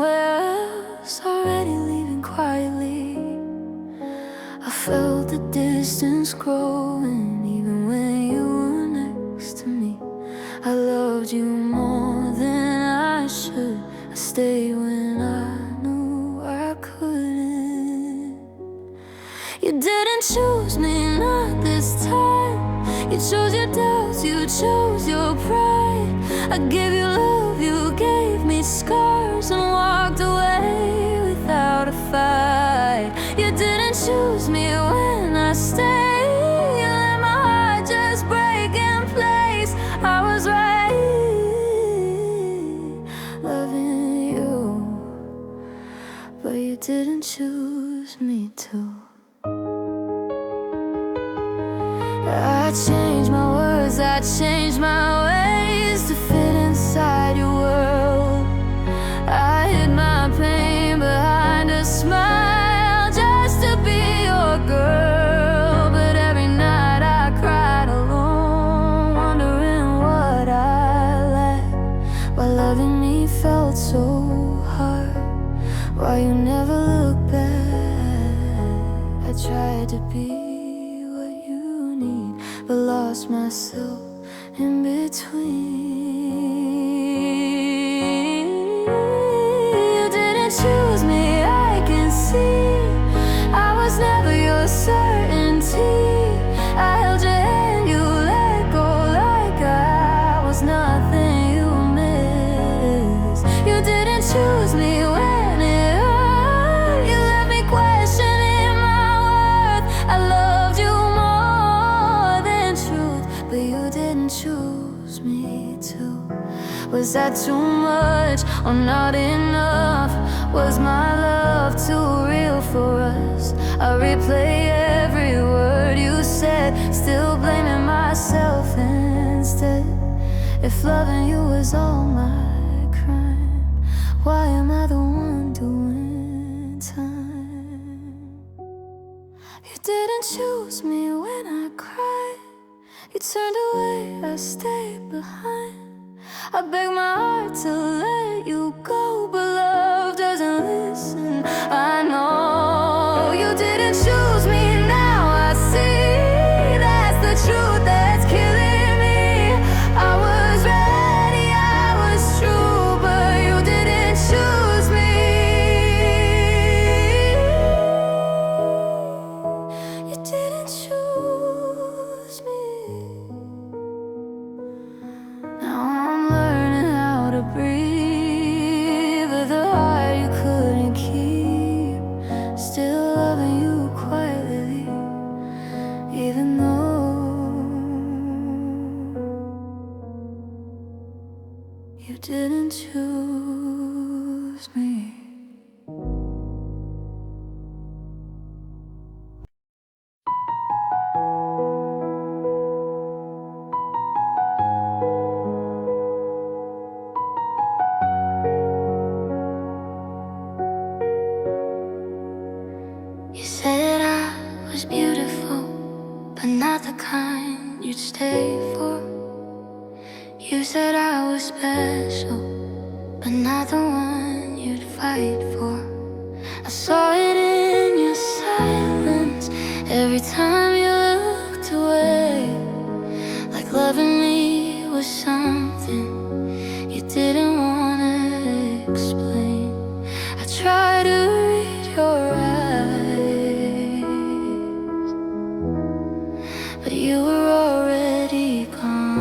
somewhere else, already leaving quietly. I felt the distance growing, even when you were next to me. I loved you more than I should. I stayed when I knew I couldn't. You didn't choose me, not this time. You chose your doubts, you chose your pride. I gave you love, you gave me scars, and walked away without a fight. You didn't choose me when I stayed. You let my heart just break in place. I was right, loving you, but you didn't choose me to. I changed my words, I changed my ways to fit inside your world. I hid my pain behind a smile just to be your girl. But every night I cried alone, wondering what I lacked, why loving me felt so hard, why you never looked back. I tried to be but lost myself in between. You didn't choose me, I can see. I was never your certainty. I held your hand, you let go like I was nothing you missed. You didn't choose me when it hurt. You left me questioning my worth. I loved you more, but you didn't choose me to. Was that too much or not enough? Was my love too real for us? I replay every word you said, still blaming myself instead. If loving you was all my crime, why am I the one doing time? You didn't choose me when I cried. You turned away, I stayed behind. I begged my heart to let you go, but love doesn't listen, I know. You didn't choose me, now I see. That's the truth that's killing me. I was ready, I was true, but you didn't choose me. You didn't choose me. Now I'm learning how to breathe with a heart you couldn't keep. Still loving you quietly, even though you didn't choose me. You said I was beautiful, but not the kind you'd stay for. You said I was special, but not the one you'd fight for. I saw it in your silence every time you looked away, like loving me was something you didn't want to explain. I tried to read your eyes, but you were already gone.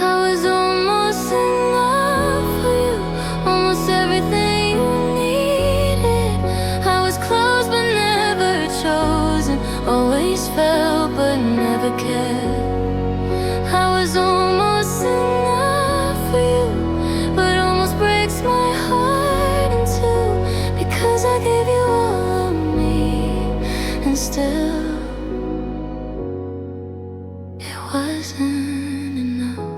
I was almost enough for you, almost everything you needed. I was close but never chosen, always felt but never cared. I was almost enough for you, but almost breaks my heart in two, because I gave you all of me, and still it wasn't enough.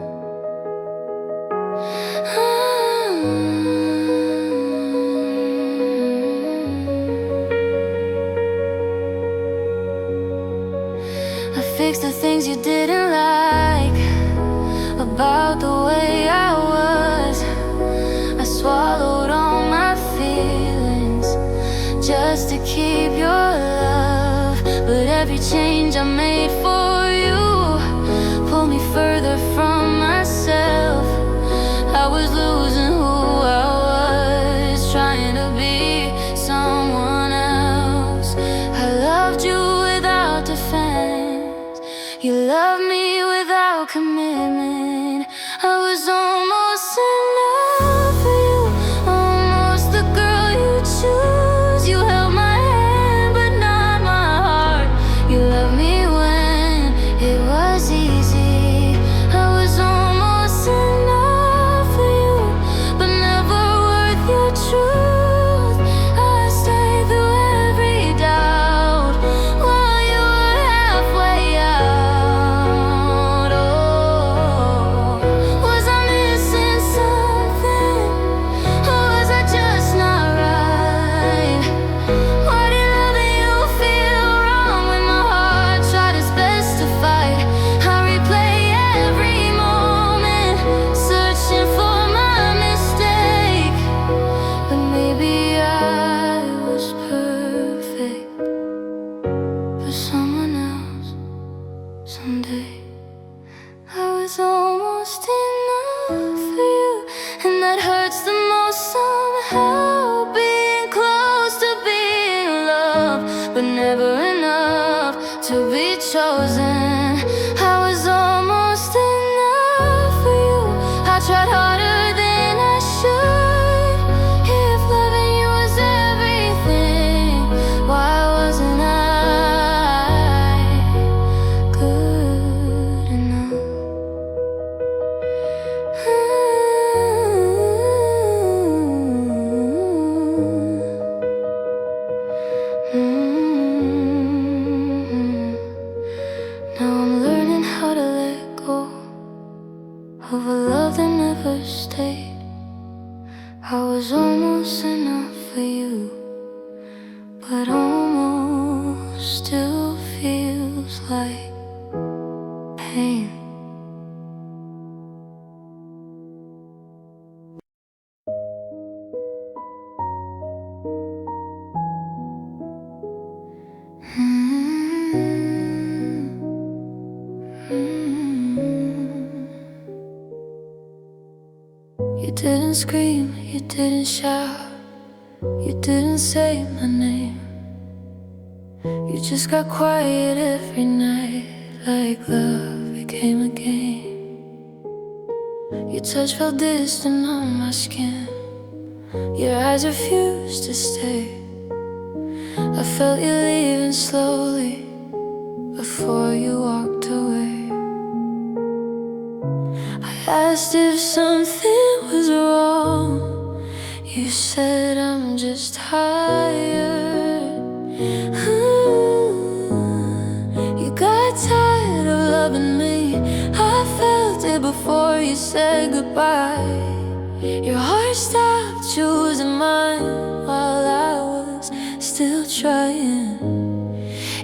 I fixed the things you didn't like about the way I never stayed. I was almost enough for you, but almost still feels like pain. You didn't scream, you didn't shout, you didn't say my name. You just got quiet every night, like love became a game. Your touch felt distant on my skin, your eyes refused to stay. I felt you leaving slowly before you walked away. I asked if something was wrong. You said I'm just tired. You got tired of loving me. I felt it before you said goodbye. Your heart stopped choosing mine while I was still trying.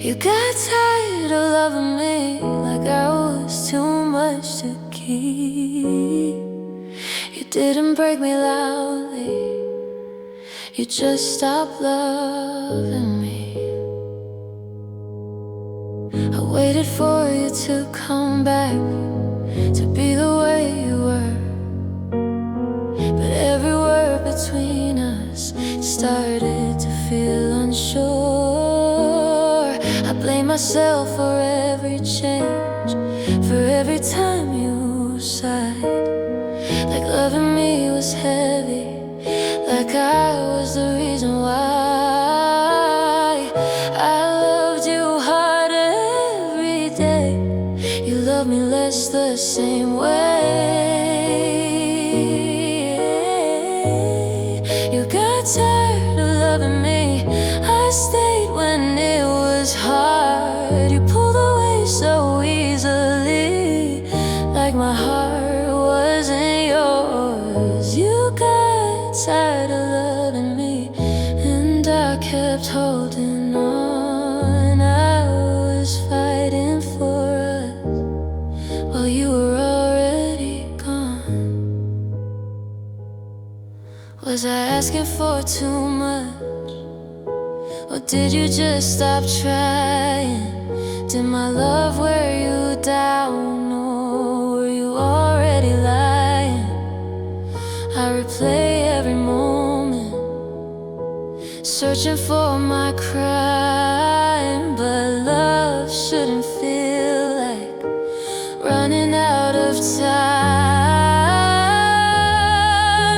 You got tired of loving me like I was too much to keep. You didn't break me loudly, you just stopped loving me. I waited for you to come back, to be the way you were. But every word between us started to feel unsure. I blame myself for every change, for every time you sighed. Like loving me was heavy, like I was the reason why. I loved you hard every day, you loved me less the same way. You got tired of loving me, I stayed when it was hard. You pulled away so easily, like my heart wasn't yours. You got tired of loving me, and I kept holding on. I was fighting for us while you were already gone. Was I asking for too much? Or did you just stop trying? Did my love wear you down, or were you already lying? I replay every moment, searching for my crime. But love shouldn't feel like running out of time.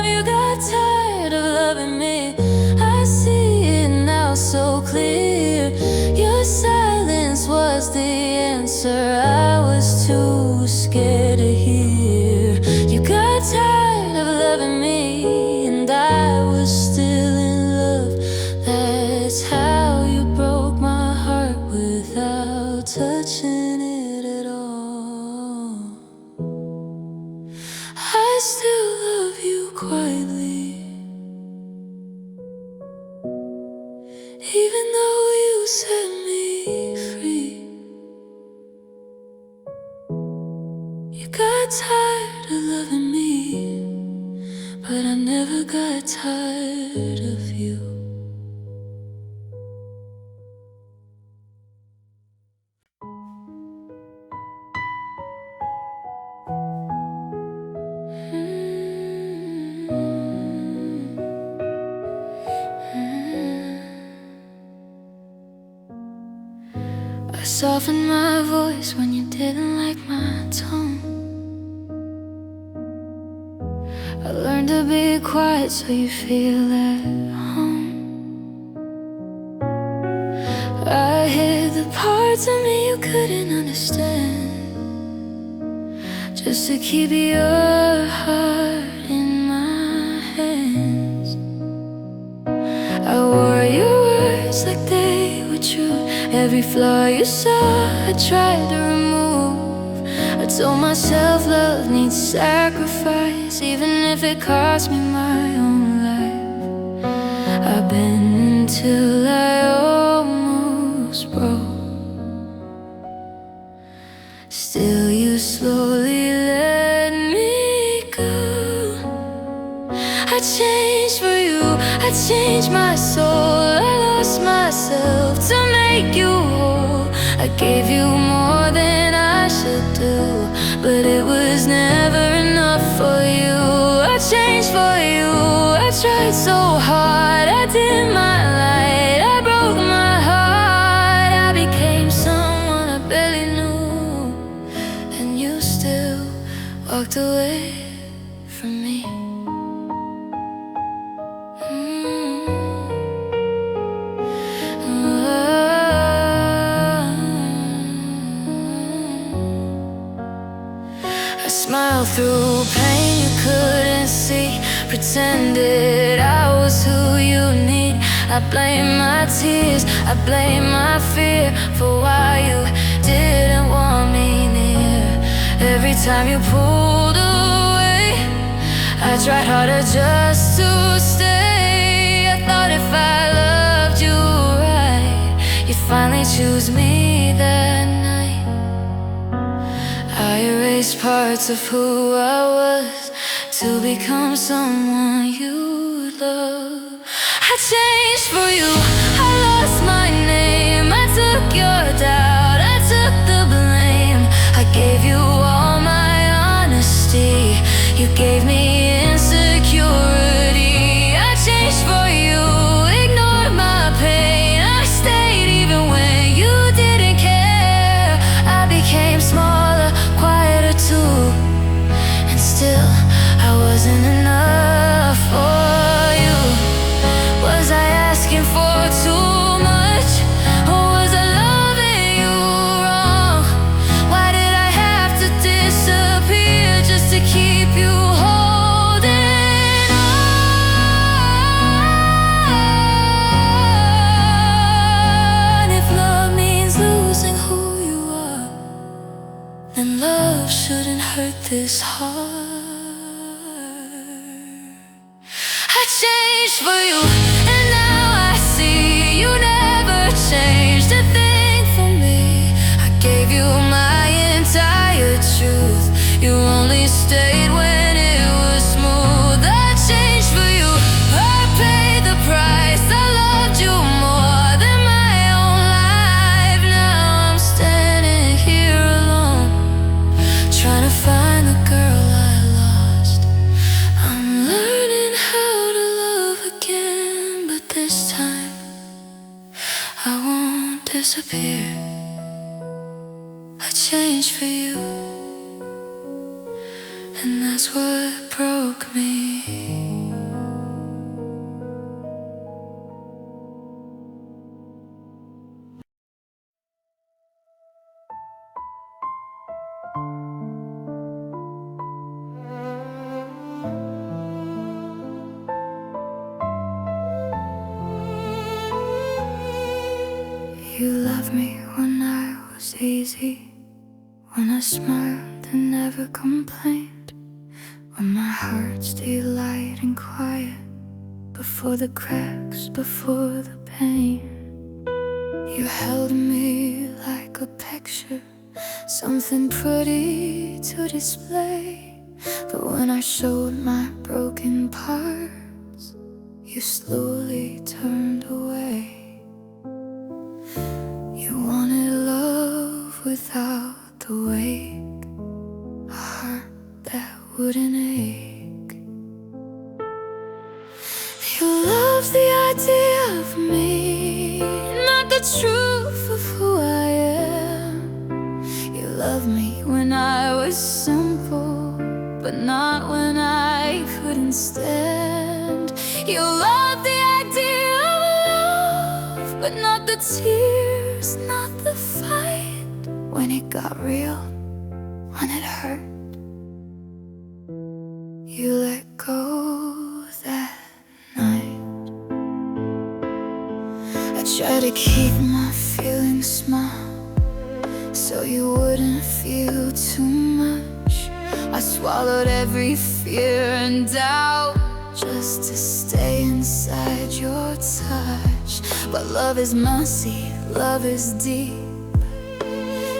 You got tired of loving me, I see it now so clear. Your silence was the answer I was too scared to hear. You got tired of loving me, and I was still in love. That's how you broke my heart without touching it at all. I still love you quietly, even though you set me free. You got tired of loving me, but I never got tired of you. I softened my voice when you didn't like my tone. I learned to be quiet so you feel at home. I hid the parts of me you couldn't understand, just to keep your heart in my hands. I wore your words like they were true. Every flaw you saw, I tried to remove. I told myself love needs sacrifice, if it cost me my own life. I've been until I almost broke. Still you slowly let me go. I changed for you, I changed my soul. I lost myself to make you whole. I gave you more than I should do, but it was never enough for you. I changed for you, I tried so hard. I dimmed my light, I broke my heart. I became someone I barely knew, and you still walked away from me. I smiled through pain you couldn't see, pretended I was who you need. I blame my tears, I blame my fear for why you didn't want me near. Every time you pulled away, I tried harder just to stay. I thought if I loved you right, you'd finally choose me that night. I erased parts of who I was to become someone you'd love. I changed for you, I lost my name. I took your doubt, I took the blame. I gave you all my honesty, you gave me insecurity. I changed for you, ignored my pain. I stayed even when you didn't care. I became smaller, quieter too, and still I wasn't enough for you. Was I asking for too much, or was I loving you wrong? Why did I have to disappear just to keep you holding on? If love means losing who you are, then love shouldn't hurt this hard. I changed for you, and now I see you never changed a thing for me. I gave you my entire truth, you only stayed when it was smooth. I changed for you, I paid the price. I loved you more than my own life. Now I'm standing here alone, trying to find the girl I lost. I'm learning how to love again, but this time I won't disappear. I changed for you, and that's what broke me. You loved me when I was easy, when I smiled and never complained, when my heart stayed light and quiet, before the cracks, before the pain. You held me like a picture, something pretty to display. But when I showed my broken parts, you slowly turned away. You wanted love without the weight, a heart that wouldn't ache. You loved the idea of me, not the truth of who I am. You loved me when I was simple, but not when I couldn't stand. You loved the idea of love, but not the tears, not the fight. When it got real, when it hurt, you let go that night. I tried to keep my feelings small, so you wouldn't feel too much. I swallowed every fear and doubt just to stay inside your touch. But love is messy, love is deep.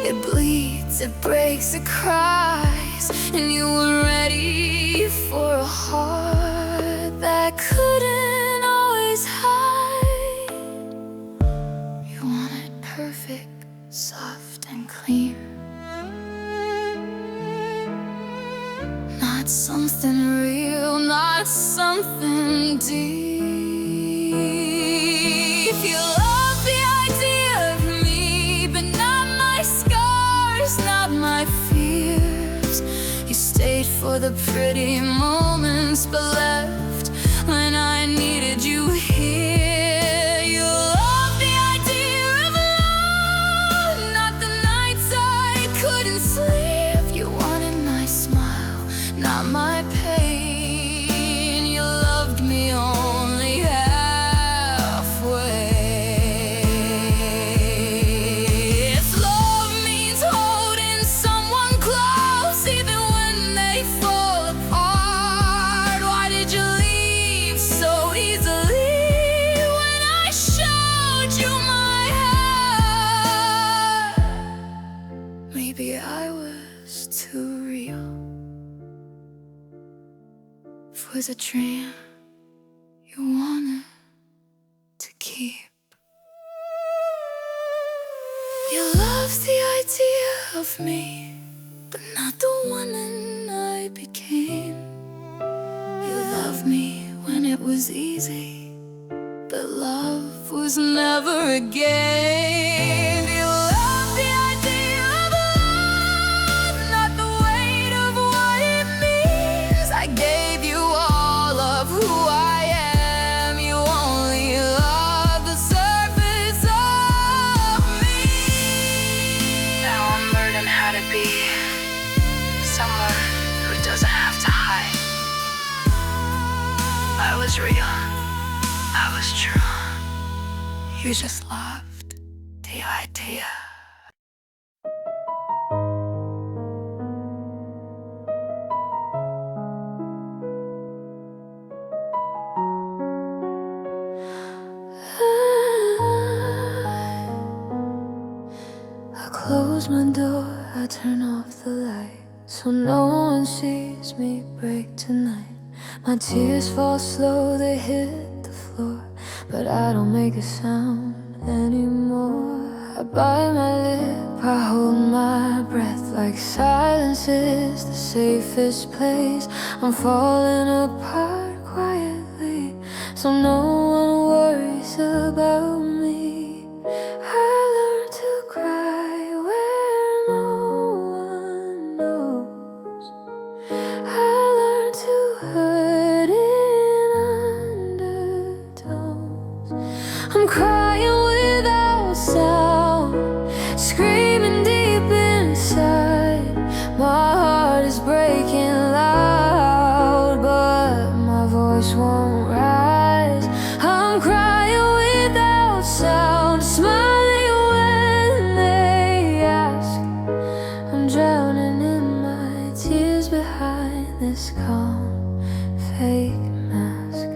It bleeds, it breaks, it cries, and you were ready for a heart that couldn't always hide. You wanted perfect, soft and clean, not something real, not something deep. You love the idea of me, but not my scars, not my fears. You stayed for the pretty moments, but left when I needed you here. You love the idea of love, not the nights I couldn't sleep. You wanted my smile, not my pain. You loved me only halfway. If love means holding someone close even when they fall apart, why did you leave so easily when I showed you my heart? Maybe I was too real for the dream you wanted to keep. You love the idea of me, but not the woman I became. You loved me when it was easy, but love was never a game. You love the idea of love, not the weight of what it means. I gave you all of who I am. You only love the surface of me. Now I'm learning how to be someone who doesn't have to hide. I was real, I was true. You just loved the idea. I close my door, I turn off the light, so no one sees me break tonight. My tears fall slow, they hit the floor, but I don't make a sound anymore. I bite my lip, I hold my breath, like silence is the safest place. I'm falling apart quietly, so no one worries about me. I learned to cry where no one knows. I learned to hurt in undertones. I'm crying without sound, screaming deep inside. My heart is breaking loud, but my voice won't rise. I'm crying without sound, smiling when they ask. I'm drowning in my tears behind this calm, fake mask.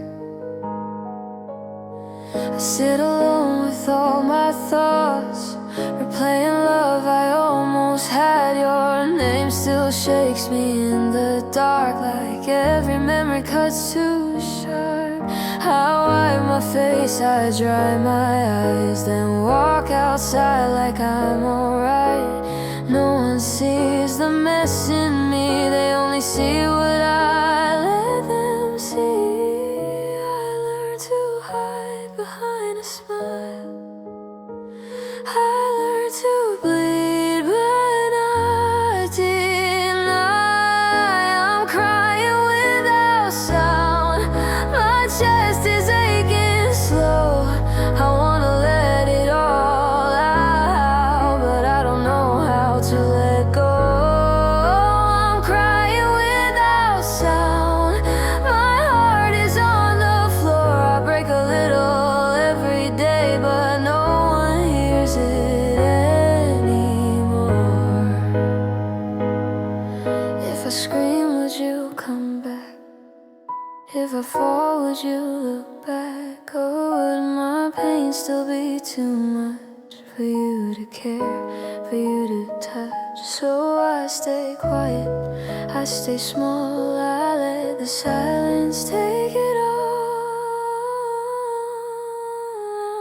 I sit alone with all my thoughts, replaying love I almost had. Your name still shakes me in the dark, like every memory cuts too sharp. I wipe my face, I dry my eyes, then walk outside like I'm alright. No one sees the mess in me, they only see what I let them see. I learned to hide behind a smile, I learned to bleed but not deny. I'm crying without sound, my chest is aching slow. I wanna let it all out, but I don't know how to let go. I'm crying If I fall, would you look back? Or would my pain still be too much for you to care, for you to touch? So I stay quiet, I stay small, I let the silence take it all.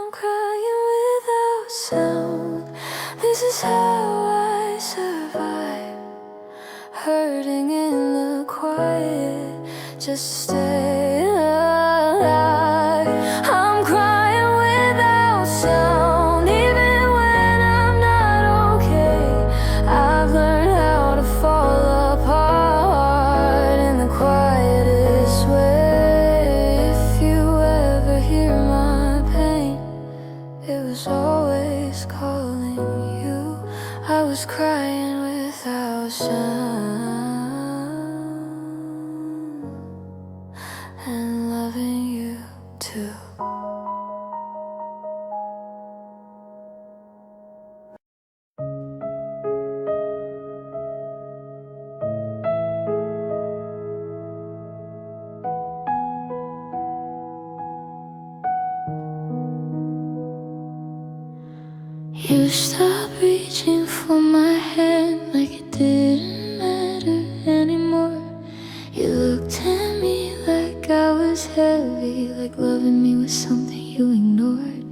I'm crying without sound, this is how I survive. Hurting in the quiet, just to stay alive. I'm crying without sound, even when I'm not okay. I've learned how to fall apart in the quietest way. If you ever hear my pain, it was always calling you. I was crying without sound and loving you too. You stopped reaching for my hand like it didn't matter anymore. You looked at me like I was heavy, like loving me was something you ignored.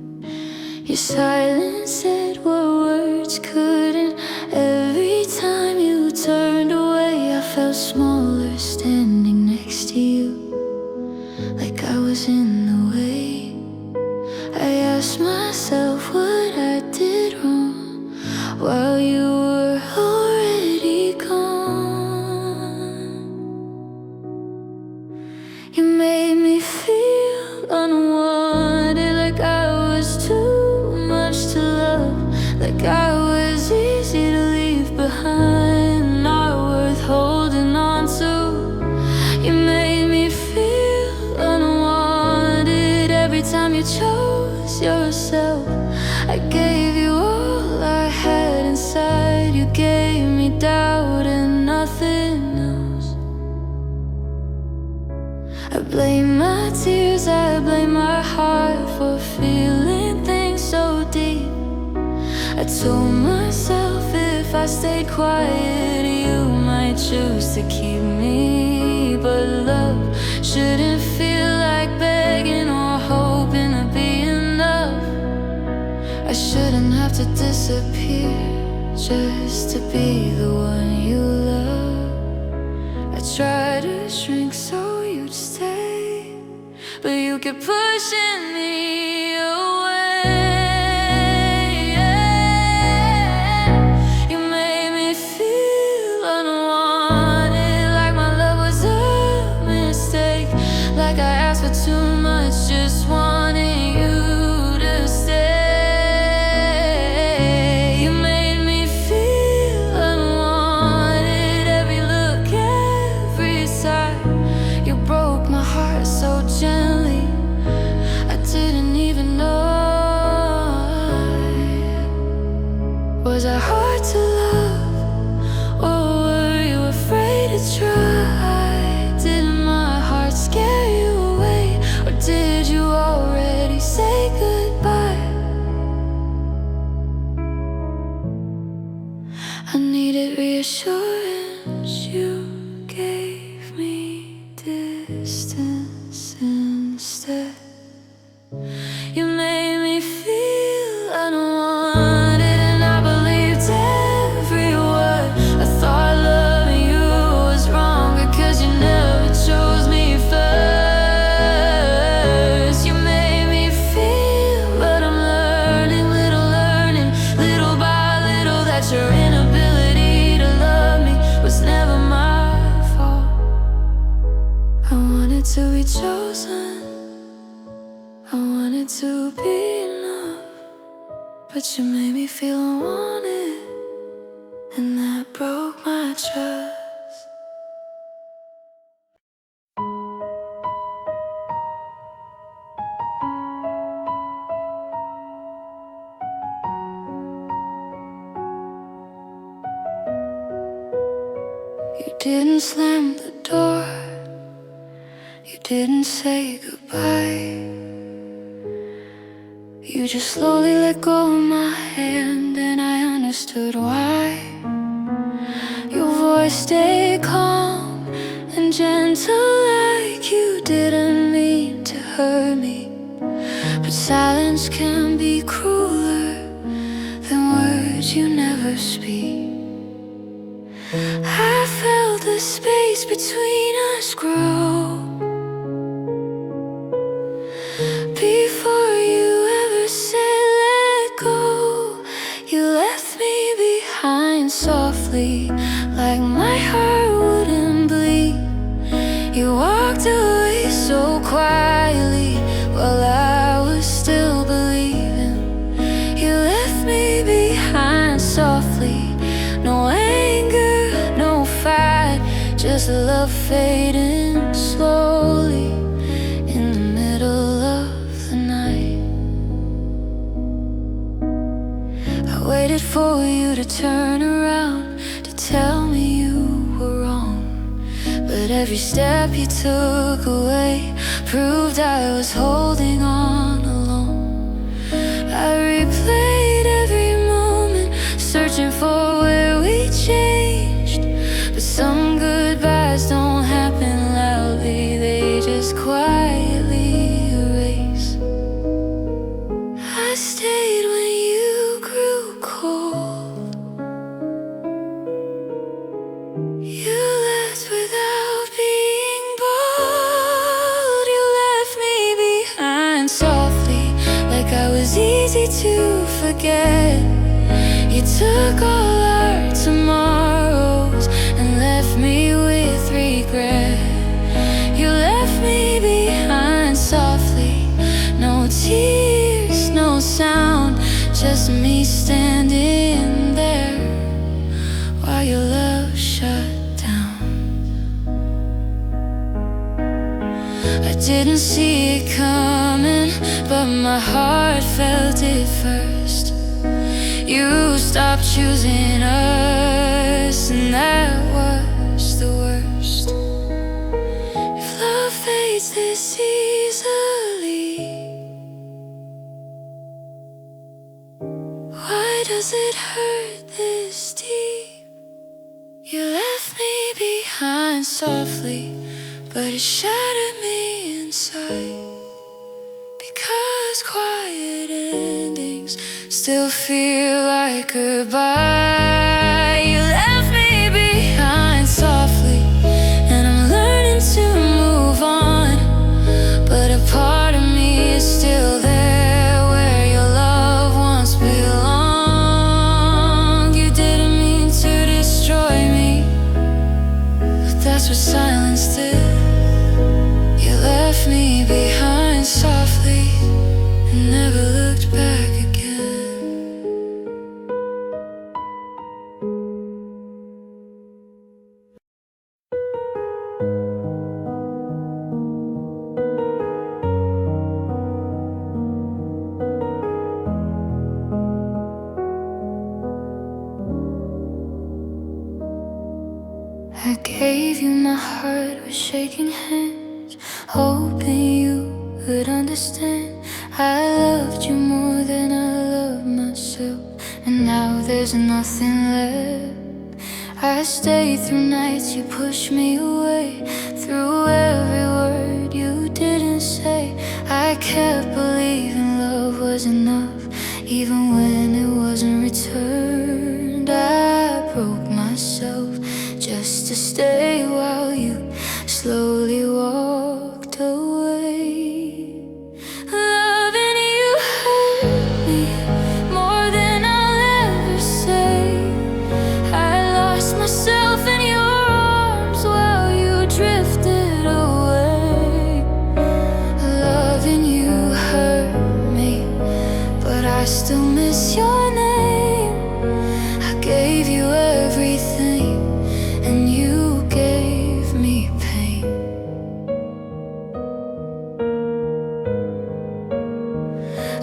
Your silence said what words couldn't. Every time you turned away, I felt smaller standing next to you, like I was in the way. I asked myself what I did wrong while you were already gone. You made me feel unwanted, like I was too much to love, like I was easy to leave behind, not worth holding on to. You made me feel unwanted every time you chose yourself. I gave you all I had inside. You gave me doubt and nothing else. I blame my tears, I blame my heart for feeling things so deep. I told myself if I stayed quiet, you might choose to keep me. But love shouldn't feel like begging or hoping to be enough. I shouldn't have to disappear just to be the one you love. I tried to shrink so you'd stay, but you kept pushing me away. You made me feel unwanted, like my love was a mistake, like I asked for too much, just wanting you to stay. So gently, I didn't even know. Was I hard to love, or were you afraid to try? Did my heart scare you away, or did you already say goodbye? I needed reassurance, you gave me distance instead. You made me feel unwanted, and I believed every word. I thought loving you was wrong because you never chose me first. You made me feel, but I'm learning, little by little, that your inability to love me was never my fault. I wanted to be chosen, I wanted to be enough, but you made me feel unwanted, and that broke my trust. You didn't slam the door, You didn't say goodbye. You just slowly let go of my hand, and I understood why. Your voice stayed calm and gentle, like you didn't mean to hurt me. But silence can be crueler than words you never speak. I felt the space between us grow before you ever said let go. You left me behind softly, like my heart wouldn't bleed. You walked away so quietly while I was still believing. You left me behind softly, no anger, no fight, just love fading slowly in the middle of the night. I waited for you to turn around, to tell me you were wrong. But every step you took away proved I was holding on alone. I replayed every moment, searching for where we changed. But some goodbyes don't happen loudly, they just quietly erase. I stayed when you grew cold. You left without being bold. You left me behind softly, like I was easy to forget. You took all our tomorrows and left me with regret. You left me behind softly, no tears, no sound, just me standing there while your love shut down. I didn't see it coming, but my heart felt it first. You stopped choosing us, and that was the worst. If love fades this easily, why does it hurt this deep? You left me behind softly, but it shattered me inside. Because quiet endings still feel like goodbye. You left me behind softly, and I'm learning to move on. But a part of me is still there where your love once belonged. You didn't mean to destroy me, but that's what silence did. You left me behind softly and never looked back again. I gave you my heart with shaking hands, hoping you would understand. I loved you more than I loved myself, and now there's nothing left. I stayed through nights you pushed me away, through every word you didn't say. I kept believing love was enough, even when it wasn't returned. I broke myself just to stay while you slowly walked away. Loving you hurt me more than I'll ever say. I lost myself in your arms while you drifted away. Loving you hurt me, but I still miss your name. I gave you everything, and you gave me pain.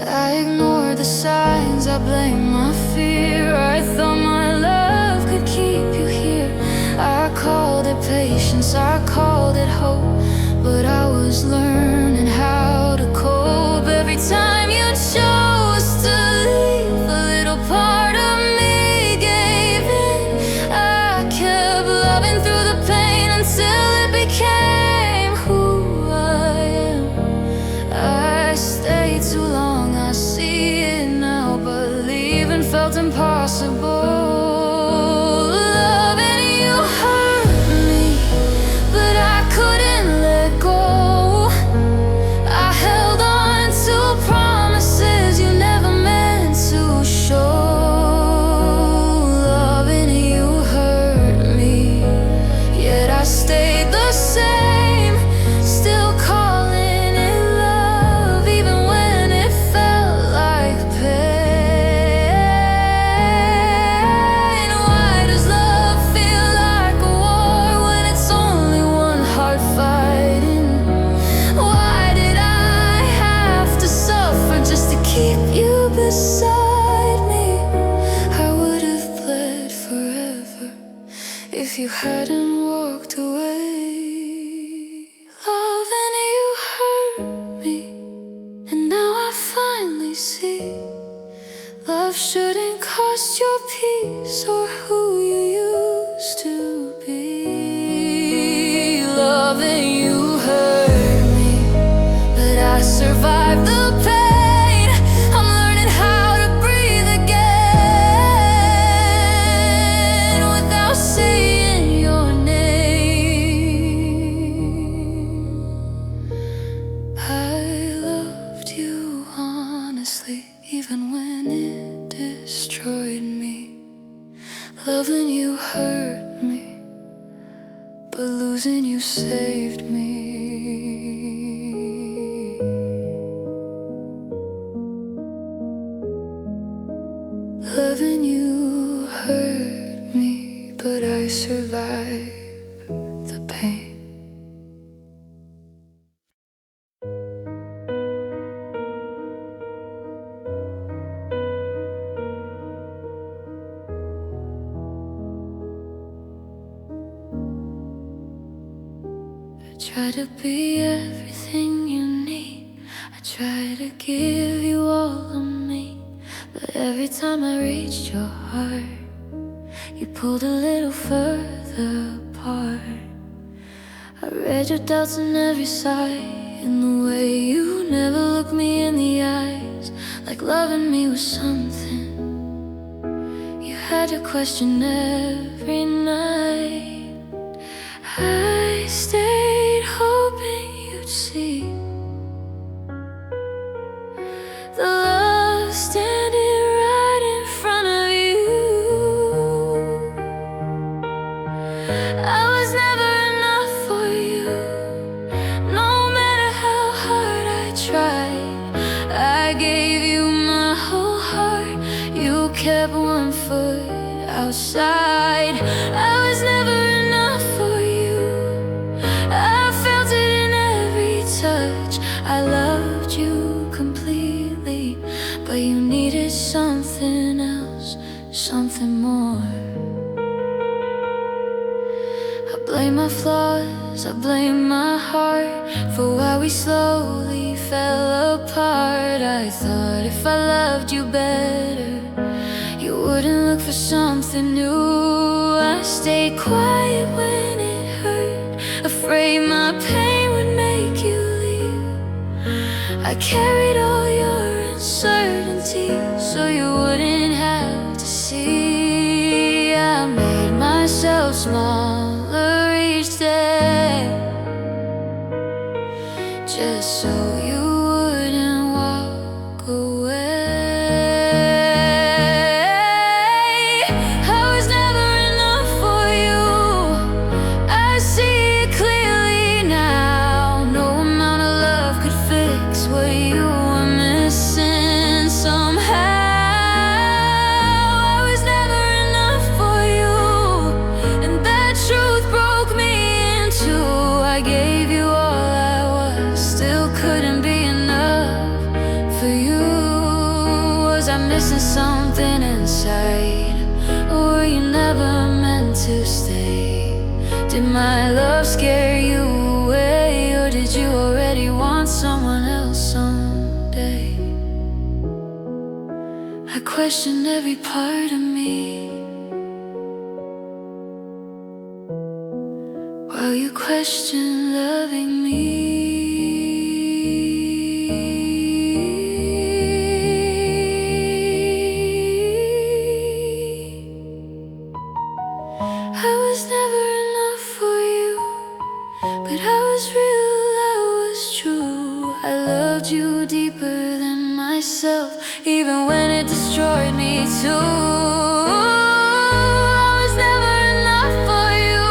I ignored the signs, I blamed my fear. I thought my love could keep you here. I called it patience, I called it hope, but I was learning how to cope. Every time you chose to leave, a little part of me gave in. I kept loving through the pain until it became who I am. I stayed too long, I see it now, but leaving felt impossible. If you hadn't walked away, loving you hurt me, and now I finally see love shouldn't cost your peace or who you used to be. Loving you hurt me, but I survived the pain. Even when it destroyed me, loving you hurt me, but losing you saved me. Loving you hurt me, but I survived the pain. I try to be everything you need. I try to give you all of me, but every time I reached your heart, you pulled a little further apart. I read your doubts on every side, in the way you never looked me in the eyes, like loving me was something you had to question every night. I stayed hoping you'd see the love standing right in front of you. I was never enough for you, no matter how hard I tried. I gave you my whole heart, you kept one foot outside. I was never enough for you, I felt it in every touch. I loved you completely, but you needed something else, something more. I blame my flaws, I blame my heart for why we slowly fell apart. I thought if I loved you better, you wouldn't look for something new. I stayed quiet when it hurt, afraid my pain would make you leave. I carried all your uncertainty so you wouldn't have to see. I made myself smaller each day, just so you wouldn't walk away. I was never enough for you, I see it clearly now. No amount of love could fix what you were missing somehow. I was never enough for you, and that truth broke me in two. I gave you all I was, still couldn't be enough for you. Was I missing something inside, or were you never meant to stay? Did my love scare you away, or did you already questioned every part of me, while you question loving me. I was never enough for you, but I was real, I was true. I loved you deeper than myself, even when it destroyed me too. I was never enough for you,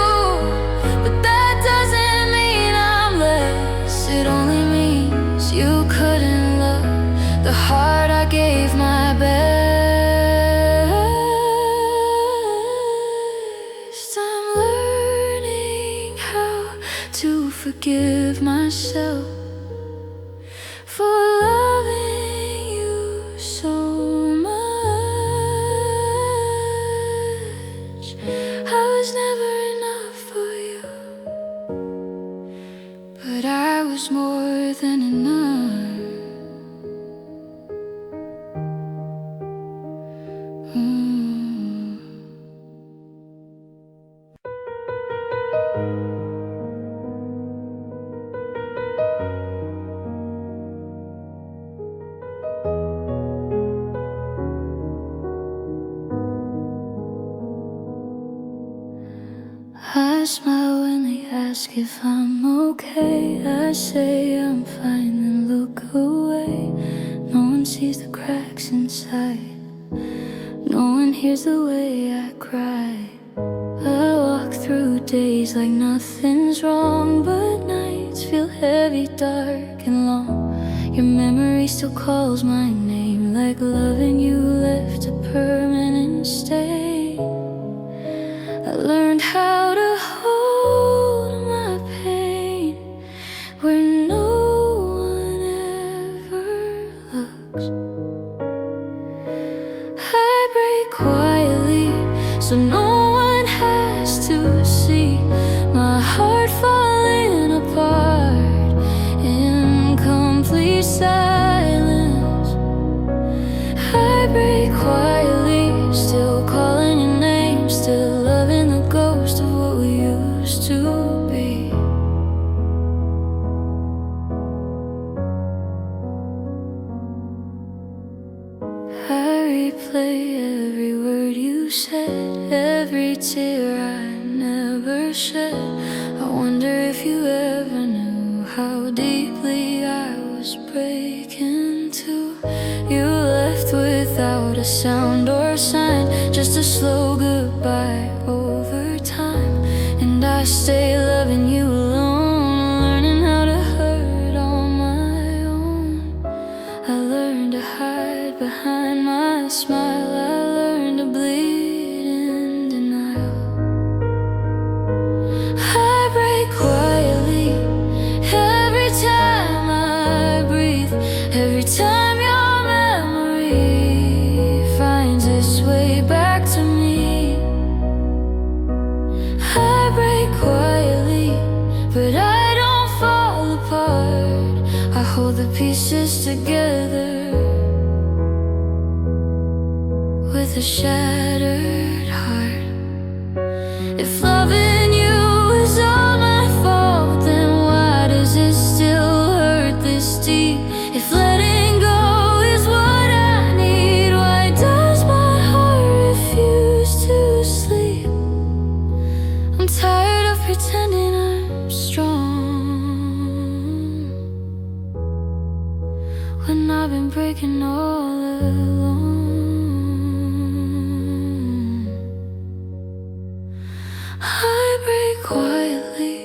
but that doesn't mean I'm less. It only means you couldn't love the heart I gave my best. I'm learning how to forgive myself for loving you so much. I was never enough for you, but I was more than enough. I smile when they ask if I'm okay. I say I'm fine, then look away. No one sees the cracks inside, no one hears the way I cry. I walk through days like nothing's wrong, but nights feel heavy, dark and long. Your memory still calls my name, like loving you left a permanent stain. I learned how to hold my pain where no one ever looks. I break quietly so no one has to see my heart falling apart in complete silence. I break quietly, still calling your name, still loving the ghost of what we used to be. I replay every word you said, every tear I never shed. I wonder if you ever knew how deeply I was breaking too. You left without a sound or sign, just a slow goodbye over time. And I stay loving you alone, learning how to hurt on my own. I learned to hide behind my smile, I learned to bleed in denial. I break quietly every time I breathe, every time your memory finds its way back to me. I break quietly, but I don't fall apart. I hold the pieces together with a shattered heart. If loving you is all my fault, then why does it still hurt this deep? If letting go is what I need, why does my heart refuse to sleep? I'm tired of pretending I'm strong when I've been breaking all alone. I break quietly,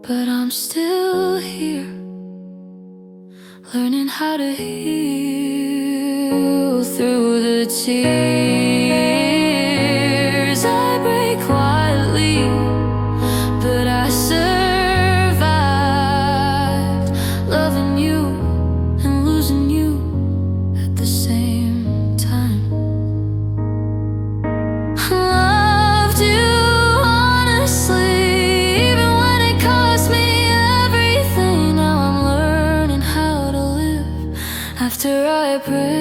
but I'm still here, learning how to heal through the tears. I break quietly, but I survived loving you and losing you at the same time. I loved you honestly, even when it cost me everything. Now I'm learning how to live after I break.